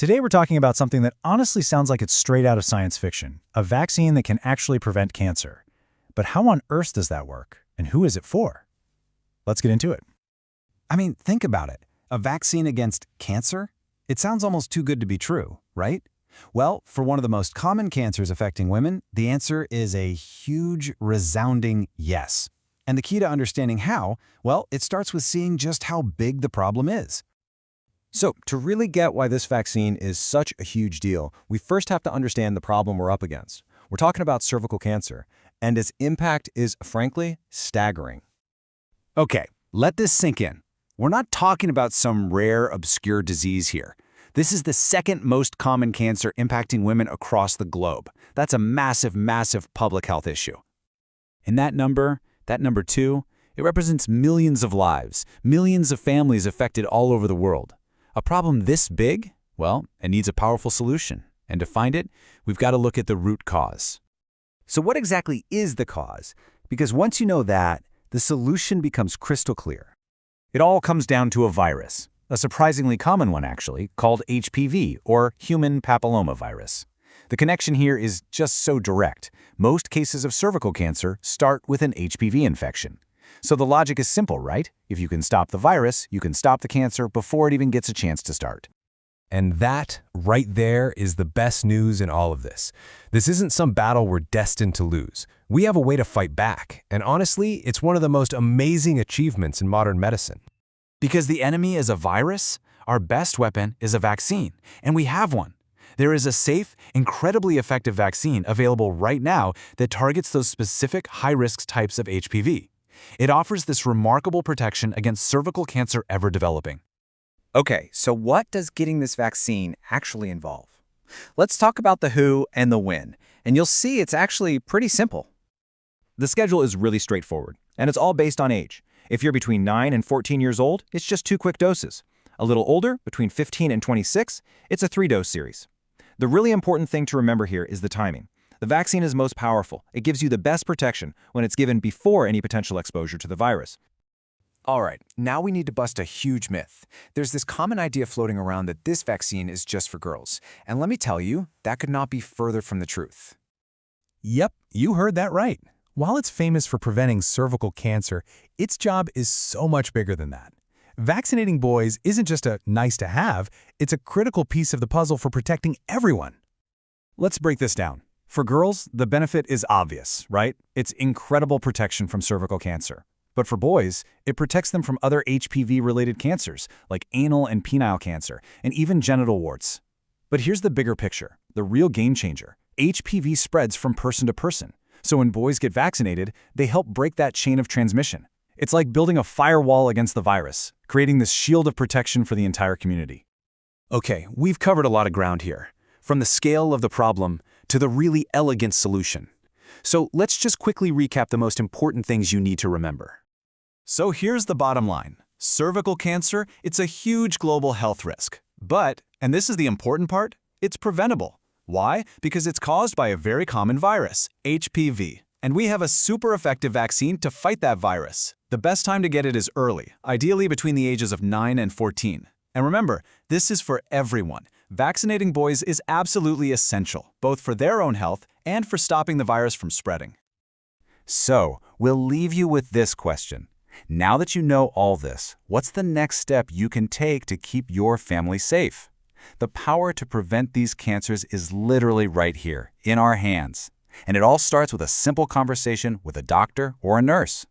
Today we're talking about something that honestly sounds like it's straight out of science fiction, a vaccine that can actually prevent cancer. But how on earth does that work? And who is it for? Let's get into it. I mean, think about it. A vaccine against cancer? It sounds almost too good to be true, right? Well, for one of the most common cancers affecting women, the answer is a huge, resounding yes. And the key to understanding how, well, it starts with seeing just how big the problem is. So, to really get why this vaccine is such a huge deal, we first have to understand the problem we're up against. We're talking about cervical cancer, and its impact is, frankly, staggering. Okay, let this sink in. We're not talking about some rare, obscure disease here. This is the second most common cancer impacting women across the globe. That's a massive, massive public health issue. And that number two, it represents millions of lives, millions of families affected all over the world. A problem this big? Well, it needs a powerful solution. And to find it, we've got to look at the root cause. So what exactly is the cause? Because once you know that, the solution becomes crystal clear. It all comes down to a virus, a surprisingly common one actually, called HPV, or human papillomavirus. The connection here is just so direct. Most cases of cervical cancer start with an HPV infection. So the logic is simple, right? If you can stop the virus, you can stop the cancer before it even gets a chance to start. And that, right there, is the best news in all of this. This isn't some battle we're destined to lose. We have a way to fight back, and honestly, it's one of the most amazing achievements in modern medicine. Because the enemy is a virus, our best weapon is a vaccine, and we have one. There is a safe, incredibly effective vaccine available right now that targets those specific high-risk types of HPV. It offers this remarkable protection against cervical cancer ever developing. Okay, so what does getting this vaccine actually involve? Let's talk about the who and the when, and you'll see it's actually pretty simple. The schedule is really straightforward, and it's all based on age. If you're between 9 and 14 years old, it's just 2 quick doses. A little older, between 15 and 26, it's a 3-dose series. The really important thing to remember here is the timing. The vaccine is most powerful. It gives you the best protection when it's given before any potential exposure to the virus. All right, now we need to bust a huge myth. There's this common idea floating around that this vaccine is just for girls. And let me tell you, that could not be further from the truth. Yep, you heard that right. While it's famous for preventing cervical cancer, its job is so much bigger than that. Vaccinating boys isn't just a nice to have, it's a critical piece of the puzzle for protecting everyone. Let's break this down. For girls, the benefit is obvious, right? It's incredible protection from cervical cancer. But for boys, it protects them from other HPV-related cancers, like anal and penile cancer, and even genital warts. But here's the bigger picture, the real game changer. HPV spreads from person to person. So when boys get vaccinated, they help break that chain of transmission. It's like building a firewall against the virus, creating this shield of protection for the entire community. Okay, we've covered a lot of ground here, from the scale of the problem to the really elegant solution. So let's just quickly recap the most important things you need to remember. So here's the bottom line. Cervical cancer, it's a huge global health risk. But, and this is the important part, it's preventable. Why? Because it's caused by a very common virus, HPV. And we have a super effective vaccine to fight that virus. The best time to get it is early, ideally between the ages of 9 and 14. And remember, this is for everyone. Vaccinating boys is absolutely essential, both for their own health and for stopping the virus from spreading. So, we'll leave you with this question. Now that you know all this, what's the next step you can take to keep your family safe? The power to prevent these cancers is literally right here, in our hands. And it all starts with a simple conversation with a doctor or a nurse.